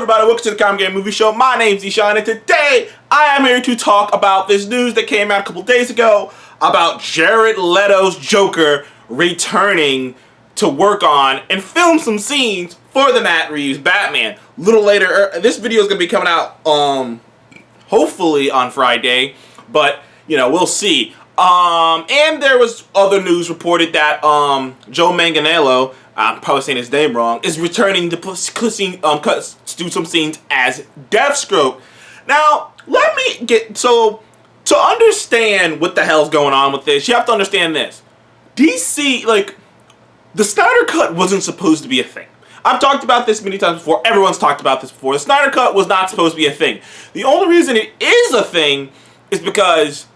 everybody, welcome to the Comic Game Movie Show. My name's Eshawn, and today I am here to talk about this news that came out a couple days ago about Jared Leto's Joker returning to work on and film some scenes for the Matt Reeves Batman. A little later, this video is going to be coming out hopefully on Friday, but you know, we'll see. And there was other news reported that Joe Manganiello, I'm probably saying his name wrong, is returning to do some scenes as Deathstroke. Now, let me get, so to understand what the hell's going on with this, you have to understand this. DC, like, the Snyder Cut wasn't supposed to be a thing. I've talked about this many times before. Everyone's talked about this before. The Snyder Cut was not supposed to be a thing. The only reason it is a thing is because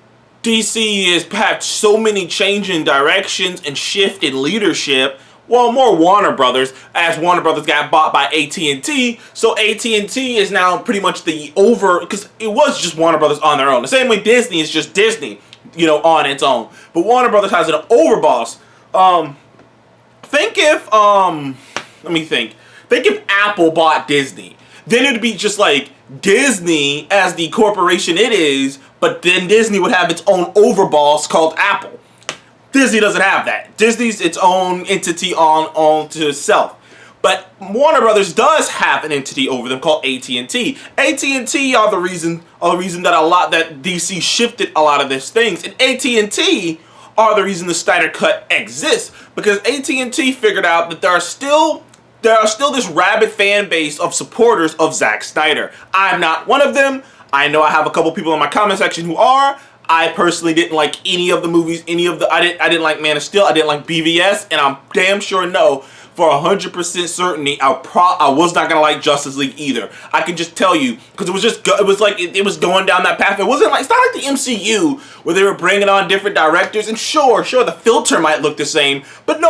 DC has had so many change in directions and shift in leadership. Well, more Warner Brothers, as Warner Brothers got bought by AT&T. So AT&T is now pretty much because it was just Warner Brothers on their own. The same way Disney is just Disney, you know, on its own. But Warner Brothers has an overboss. Think if Apple bought Disney. Then it'd be just like Disney as the corporation it is, but then Disney would have its own overboss called Apple. Disney doesn't have that. Disney's its own entity on to itself. But Warner Brothers does have an entity over them called AT&T. AT&T are the reason that DC shifted a lot of these things. And AT&T are the reason the Snyder Cut exists, because AT&T figured out that there are still this rabid fan base of supporters of Zack Snyder. I'm not one of them. I know I have a couple people in my comment section who are. I personally didn't like any of the movies, I didn't like Man of Steel, I didn't like BVS, and I'm damn sure know for 100% certainty I was not gonna like Justice League either. I can just tell you, because it was going down that path. It's not like the MCU where they were bringing on different directors, and sure the filter might look the same, but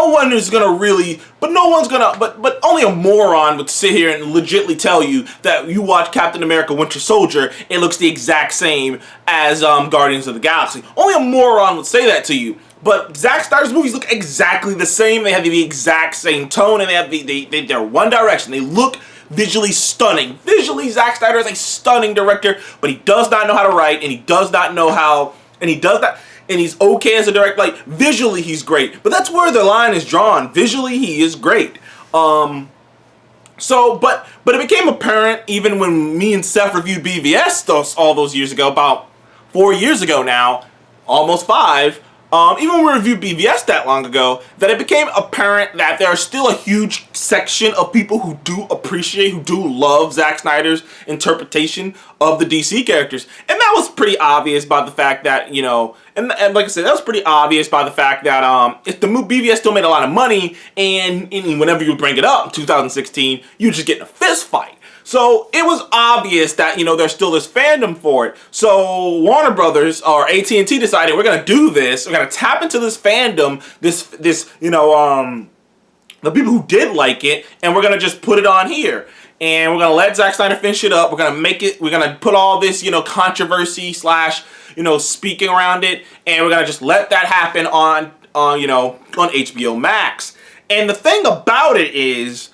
only a moron would sit here and legitly tell you that you watch Captain America Winter Soldier, it looks the exact same as Guardians of the Galaxy. Only a moron would say that to you. But Zack Snyder's movies look exactly the same. They have the exact same tone, and they're one direction. They look visually stunning. Visually, Zack Snyder is a stunning director, but he does not know how to write, and he does not know how, and he's okay as a director. Like, visually, he's great. But that's where the line is drawn. Visually, he is great. But it became apparent even when me and Seth reviewed BVS all those years ago, about 4 years ago now, almost 5. Even when we reviewed BVS that long ago, that it became apparent that there are still a huge section of people who do love Zack Snyder's interpretation of the DC characters. And that was pretty obvious by the fact that, you know, and like I said, that was pretty obvious by the fact that if the BVS still made a lot of money, and whenever you bring it up in 2016, you just get in a fist fight. So it was obvious that, you know, there's still this fandom for it. So Warner Brothers or AT&T decided, we're gonna do this. We're gonna tap into this fandom, the people who did like it, and we're gonna just put it on here. And we're gonna let Zack Snyder finish it up. We're gonna put all this, you know, controversy / you know, speaking around it, and we're gonna just let that happen on HBO Max. And the thing about it is,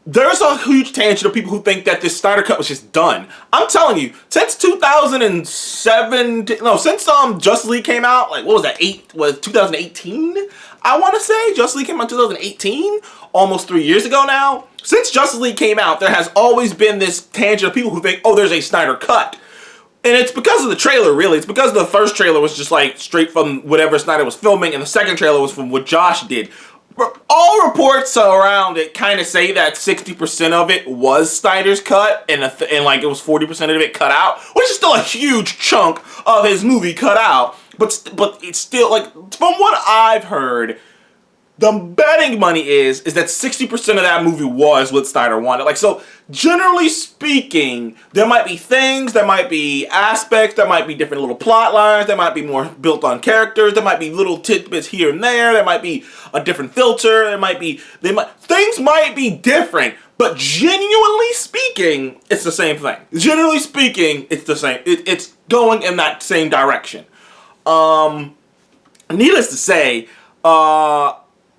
there's a huge tangent of people who think that this Snyder Cut was just done. I'm telling you, since 2007, since Justice League came out, like, what was that, 2018? I want to say Justice League came out in 2018, almost 3 years ago now. Since Justice League came out, there has always been this tangent of people who think, oh, there's a Snyder Cut. And it's because of the trailer, really. It's because the first trailer was just like straight from whatever Snyder was filming, and the second trailer was from what Josh did. All reports around it kind of say that 60% of it was Snyder's cut, and like it was 40% of it cut out, which is still a huge chunk of his movie cut out. But it's still, like, from what I've heard, the betting money is that 60% of that movie was what Snyder wanted. Like, so generally speaking, there might be things, there might be aspects, there might be different little plot lines, there might be more built on characters, there might be little tidbits here and there might be a different filter, things might be different, but genuinely speaking, it's the same thing. Generally speaking, it's the same. It's going in that same direction. Needless to say,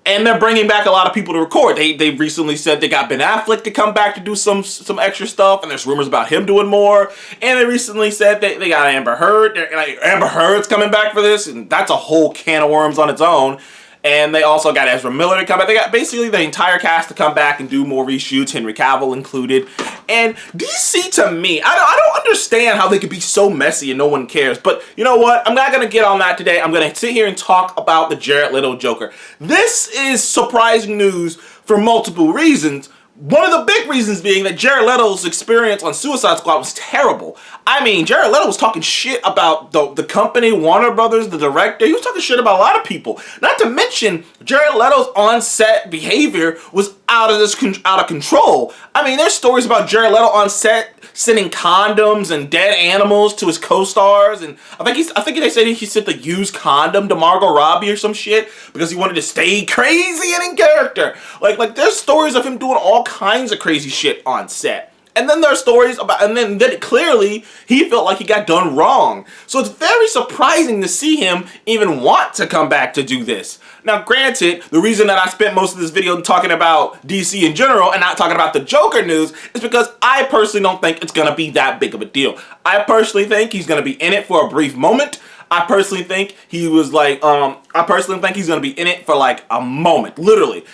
And they're bringing back a lot of people to record. They recently said they got Ben Affleck to come back to do some extra stuff, and there's rumors about him doing more. And they recently said they got Amber Heard. Like, Amber Heard's coming back for this, and that's a whole can of worms on its own. And they also got Ezra Miller to come back. They got basically the entire cast to come back and do more reshoots, Henry Cavill included. And DC, to me, I don't understand how they could be so messy and no one cares. But you know what? I'm not going to get on that today. I'm going to sit here and talk about the Jared Leto Joker. This is surprising news for multiple reasons. One of the big reasons being that Jared Leto's experience on Suicide Squad was terrible. I mean, Jared Leto was talking shit about the company, Warner Brothers, the director. He was talking shit about a lot of people. Not to mention, Jared Leto's on-set behavior was out of control. I mean, there's stories about Jared Leto on set sending condoms and dead animals to his co-stars, and I think they said he sent the used condom to Margot Robbie or some shit because he wanted to stay crazy and in character. Like there's stories of him doing all kinds of crazy shit on set. And then there are stories about, and then clearly he felt like he got done wrong. So it's very surprising to see him even want to come back to do this. Now, granted, the reason that I spent most of this video talking about DC in general and not talking about the Joker news is because I personally don't think it's going to be that big of a deal. I personally think he's going to be in it for a brief moment. I personally think he's going to be in it for like a moment, literally.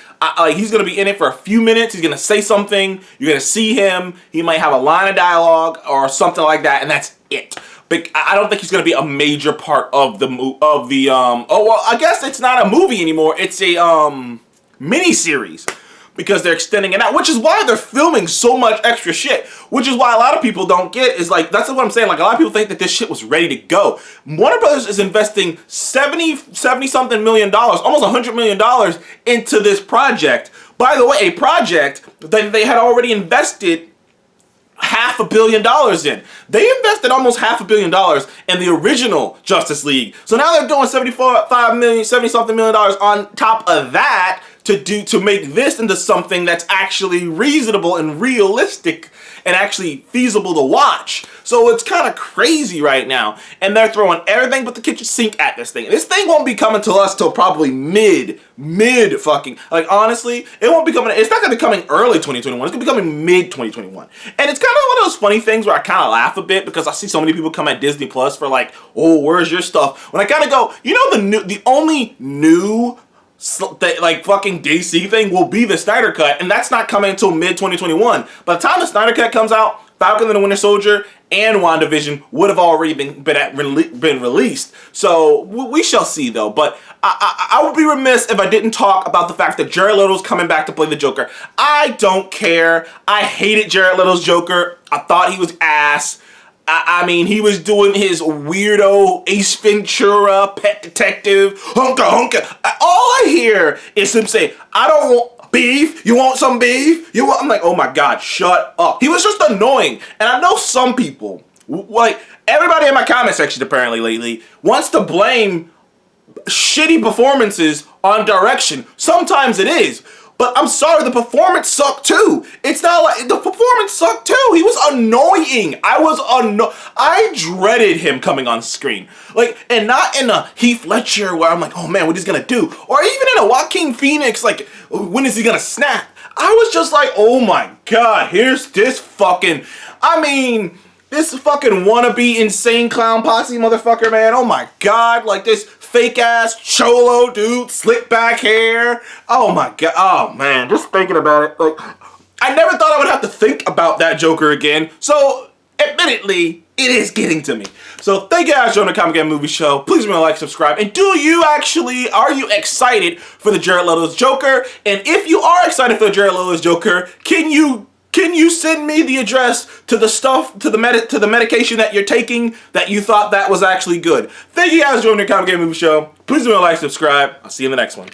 He's going to be in it for a few minutes. He's going to say something. You're going to see him. He might have a line of dialogue or something like that, and that's it. But I don't think he's going to be a major part of the I guess it's not a movie anymore. It's a mini-series. Because they're extending it out, which is why they're filming so much extra shit, which is why a lot of people don't get, is like, that's what I'm saying, like, a lot of people think that this shit was ready to go. Warner Brothers is investing 70-something million dollars, almost $100 million into this project. By the way, a project that they had already invested $500 million in. They invested almost $500 million in the original Justice League. So now they're doing $70-something million on top of that to make this into something that's actually reasonable and realistic and actually feasible to watch. So it's kind of crazy right now. And they're throwing everything but the kitchen sink at this thing. This thing won't be coming to us till probably mid fucking, like, honestly, it's not gonna be coming early 2021. It's gonna be coming mid 2021. And it's kind of one of those funny things where I kind of laugh a bit because I see so many people come at Disney Plus for like, oh, where's your stuff? When I kind of go, you know, the only new like fucking DC thing will be the Snyder Cut, and that's not coming until mid 2021. By the time the Snyder Cut comes out, Falcon and the Winter Soldier and WandaVision would have already been released. So we shall see though. But I would be remiss if I didn't talk about the fact that Jared Leto's coming back to play the Joker. I don't care. I hated Jared Leto's Joker. I thought he was ass. I mean, he was doing his weirdo Ace Ventura, Pet Detective, hunka. All I hear is him say, I don't want beef. You want some beef? I'm like, oh my God, shut up. He was just annoying. And I know some people, like everybody in my comment section apparently lately, wants to blame shitty performances on direction. Sometimes it is. But I'm sorry, the performance sucked too. It's not like, the performance sucked too. He was annoying. I dreaded him coming on screen. Like, and not in a Heath Ledger where I'm like, oh man, what is he gonna do? Or even in a Joaquin Phoenix, like, when is he gonna snap? I was just like, oh my God, here's this fucking, this fucking wannabe insane clown posse motherfucker, man. Oh my God, like this fake ass cholo dude, slick back hair. Oh my God, oh man, just thinking about it, like, I never thought I would have to think about that Joker again. So, admittedly, it is getting to me. So, thank you guys for joining the Comic Game Movie Show. Please remember to like, subscribe, and are you excited for the Jared Leto's Joker? And if you are excited for the Jared Leto's Joker, can you send me the address to the medication that you're taking that you thought that was actually good? Thank you guys for joining the Comic Game Movie Show. Please remember to like, subscribe. I'll see you in the next one.